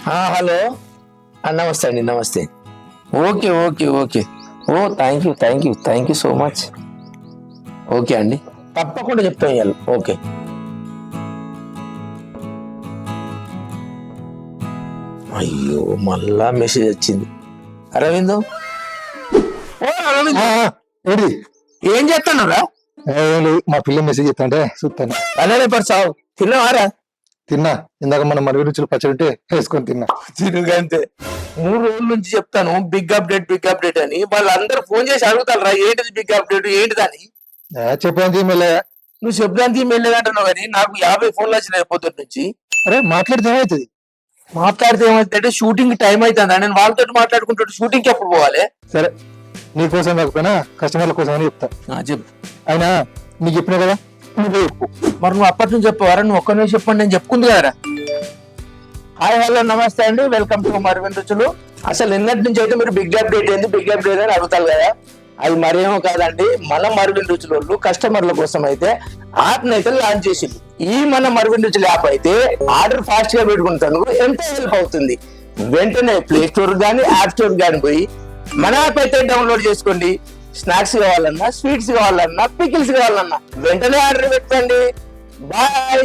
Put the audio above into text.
Hello నమస్తే అండి, నమస్తే. Okay okay okay. Oh thank you so much. Okay అండి, తప్పకుండా చెప్తాను ఇవాళ. ఓకే. అయ్యో మళ్ళా మెసేజ్ వచ్చింది. అరవింద్, ఓ అరవింద్, ఏంటి? ఏం చేస్తున్నారా? మా పిల్ల మెసేజ్ చెప్తాంటే చూస్తాను. అలానే పర్సావు. తిన్నావారా? తిన్నా. ఇందాక మనం మరవి రుచులు పచ్చడి ఉంటే వేసుకొని తిన్నా. తిరుగంతే. 3 రోజుల నుంచి చెప్తాను బిగ్ అప్డేట్ అని. వాళ్ళందరూ ఫోన్ చేసి అడుగుతారా ఏంటిది బిగ్ అప్డేట్ ఏంటిదని. చెప్పాను మెల్లగా. నువ్వు శబ్దానికి వెళ్ళేదంటున్నావు కానీ నాకు 50 ఫోన్లు వచ్చినాయి పొద్దున్న నుంచి. అరే మాట్లాడితే ఏమవుతుంది? మాట్లాడితే ఏమైతే షూటింగ్ టైం అవుతుందా? నేను వాళ్ళతో మాట్లాడుకుంటూ షూటింగ్ కి ఎప్పుడు పోవాలి? సరే, నీ కోసం కాకపోయినా కస్టమర్ల కోసం అని చెప్తా. చెప్పు. అయినా నీకు చెప్పినా కదా, నువ్వే చెప్పు. మరి నువ్వు అప్పటి నుంచి చెప్పవారా? నువ్వు ఒక్కనే చెప్పండి, నేను చెప్పుకుంది కదరా. హాయ్ హలో నమస్తే అండి, వెల్కమ్ టు మరవిన్ రుచులు. అసలు నిన్నటి నుంచి అయితే మీరు బిగ్ అప్డేట్ అని అడుగుతారు కదా. అది మరేమో కాదండి, మన మరవిన్ రుచులు కస్టమర్ల కోసం అయితే యాప్ అయితే లాంచ్ చేసింది. ఈ మన మరవిన్ రుచులు యాప్ అయితే ఆర్డర్ ఫాస్ట్ గా పెట్టుకుంటాను ఎంతో హెల్ప్ అవుతుంది. వెంటనే ప్లే స్టోర్ గానీ యాప్ స్టోర్ గానీ పోయి మన యాప్ అయితే డౌన్లోడ్ చేసుకోండి. స్నాక్స్ కావాలన్నా, స్వీట్స్ కావాలన్నా, పికిల్స్ కావాలన్నా వెంటనే ఆర్డర్ పెట్టండి. బాయ్.